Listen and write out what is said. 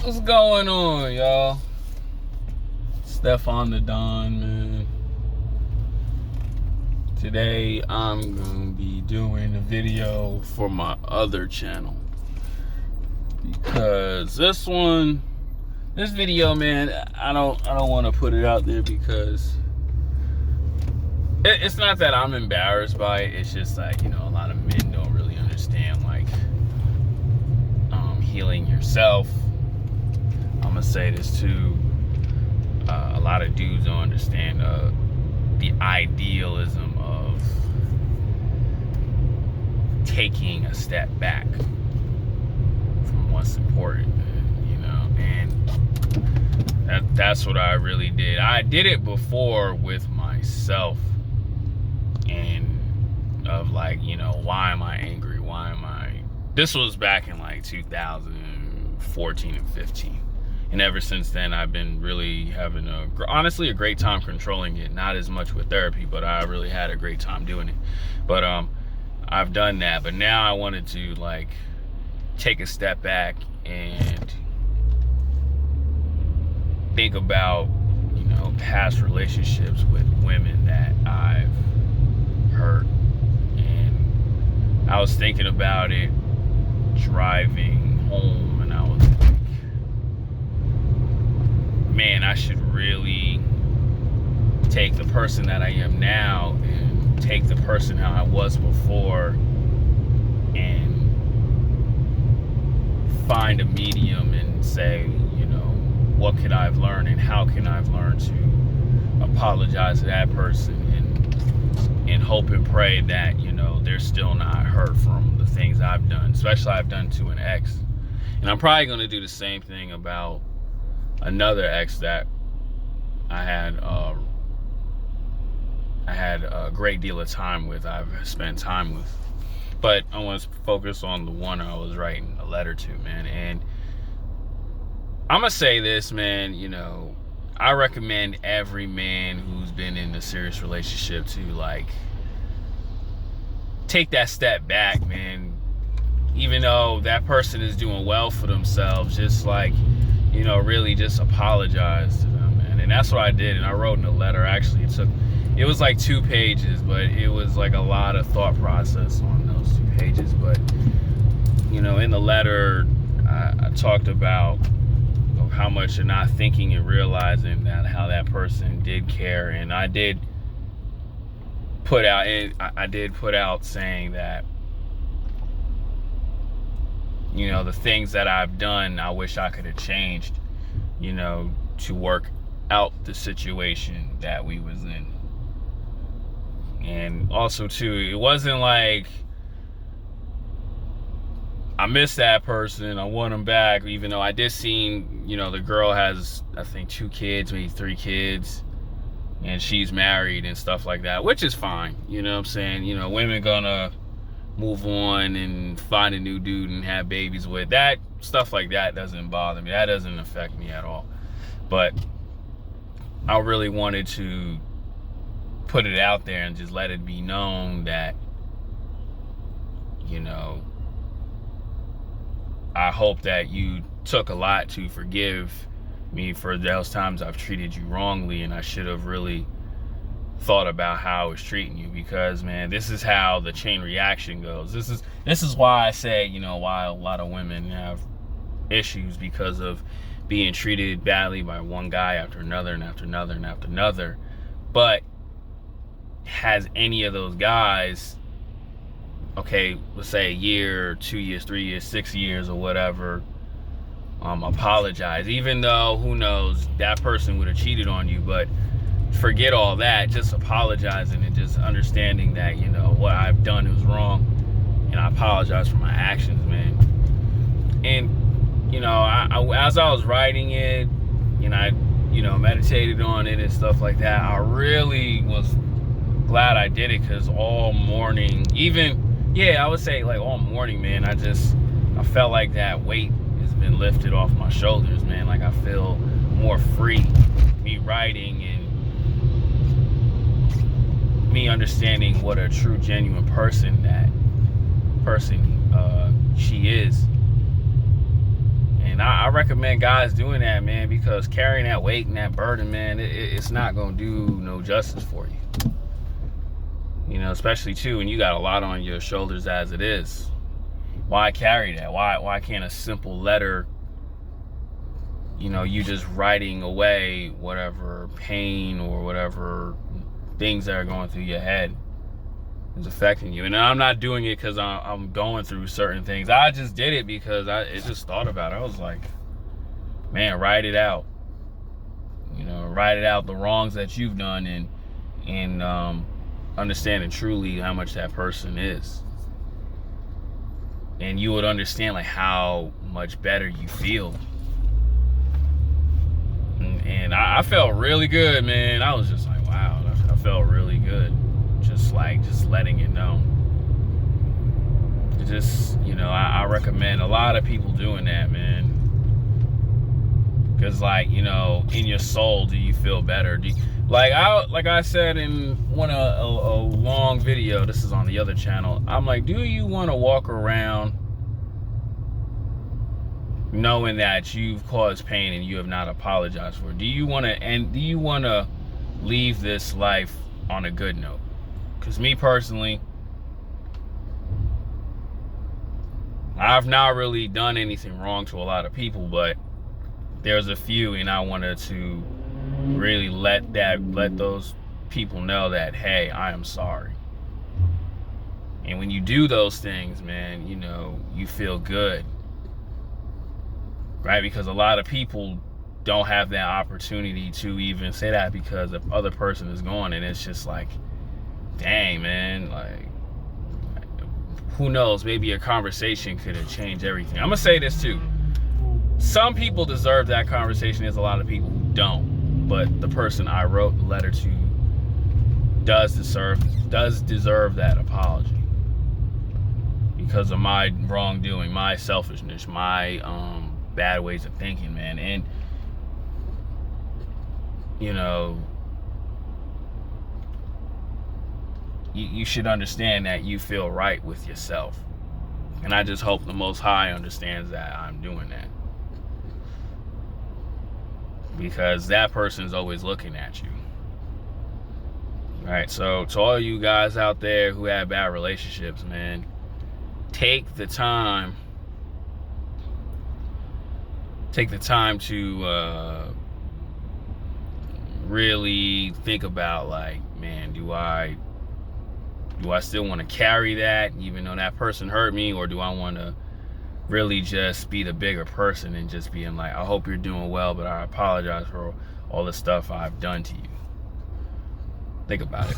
What's going on, y'all? Stefan the Don, man. Today I'm gonna be doing a video for my other channel because this video, man, I don't want to put it out there because it's not that I'm embarrassed by it. It's just like, you know, a lot of men don't really understand like healing yourself. I'm gonna say this too. A lot of dudes don't understand the idealism of taking a step back from what's important, you know. And that's what I really did. I did it before with myself, and of like, you know, why am I angry? Why am I? This was back in like 2014 and 15. And ever since then, I've been really having honestly a great time controlling it. Not as much with therapy, but I really had a great time doing it. But I've done that. But now I wanted to like take a step back and think about, you know, past relationships with women that I've hurt. And I was thinking about it driving home, and I was like, man, I should really take the person that I am now and take the person how I was before and find a medium and say, you know, what could I have learned and how can I have learned to apologize to that person and hope and pray that, you know, they're still not hurt from the things I've done, especially I've done to an ex. And I'm probably going to do the same thing about another ex that I had a great deal of time with. I've spent time with, but I want to focus on the one I was writing a letter to, man. And I'm gonna say this, man, you know, I recommend every man who's been in a serious relationship to like take that step back, man. Even though that person is doing well for themselves, just like, you know, really just apologize to them, man. And that's what I did. And I wrote in a letter. Actually, it was like 2 pages, but it was like a lot of thought process on those 2 pages. But, you know, in the letter, I talked about how much you're not thinking and realizing that how that person did care. And I did put out saying that, you know, the things that I've done, I wish I could have changed, you know, to work out the situation that we was in. And also, too, it wasn't like I miss that person, I want them back, even though I did see, you know, the girl has, I think, 2 kids, maybe 3 kids, and she's married and stuff like that, which is fine, you know what I'm saying? You know, women gonna move on and find a new dude and have babies with. That stuff like that doesn't bother me. That doesn't affect me at all. But I really wanted to put it out there and just let it be known that, you know, I hope that you took a lot to forgive me for those times I've treated you wrongly, and I should have really thought about how I was treating you, because, man, this is how the chain reaction goes. This is why I say, you know, why a lot of women have issues, because of being treated badly by one guy after another and after another and after another. But has any of those guys, okay, let's say a year, 2 years, 3 years, 6 years or whatever, apologize, even though, who knows, that person would have cheated on you. But forget all that, just apologizing and just understanding that, you know, what I've done was wrong, and I apologize for my actions, man. And, you know, as I was writing it, and I, you know, meditated on it and stuff like that, I really was glad I did it, because all morning, I would say like all morning, man, I felt like that weight has been lifted off my shoulders, man. Like I feel more free, me writing and me understanding what a true, genuine person she is. And I recommend guys doing that, man, because carrying that weight and that burden, man, it's not gonna do no justice for you. You know, especially too when you got a lot on your shoulders as it is. Why carry that? Why can't a simple letter, you know, you just writing away whatever pain or whatever things that are going through your head is affecting you? And I'm not doing it because I'm going through certain things. I just did it because it just thought about it. I was like, man, write it out. You know, write it out, the wrongs that you've done, and understanding truly how much that person is. And you would understand like how much better you feel. And I felt really good, man. I was just like, wow, I felt really good. Just letting it know. Just, you know, I recommend a lot of people doing that, man. Because, like, you know, in your soul, do you feel better? Like I said in a long video, this is on the other channel, I'm like, do you want to walk around knowing that you've caused pain and you have not apologized for it? Do you want to leave this life on a good note? Because me personally, I've not really done anything wrong to a lot of people, but there's a few, and I wanted to really let those people know that, hey, I am sorry. And when you do those things, man, you know, you feel good, right? Because a lot of people don't have that opportunity to even say that because the other person is gone, and it's just like, dang, man, like, who knows, maybe a conversation could have changed everything. I'm gonna say this too. Some people deserve that conversation. There's a lot of people who don't. But the person I wrote the letter to does deserve that apology. Because of my wrongdoing, my selfishness, my bad ways of thinking, man. And, you know, you should understand that you feel right with yourself. And I just hope the Most High understands that I'm doing that. Because that person's always looking at you. Right? So to all you guys out there who have bad relationships, man, take the time to really think about, like, man, do I still want to carry that even though that person hurt me, or do I want to really just be the bigger person and just being like, I hope you're doing well, but I apologize for all the stuff I've done to you? Think about it.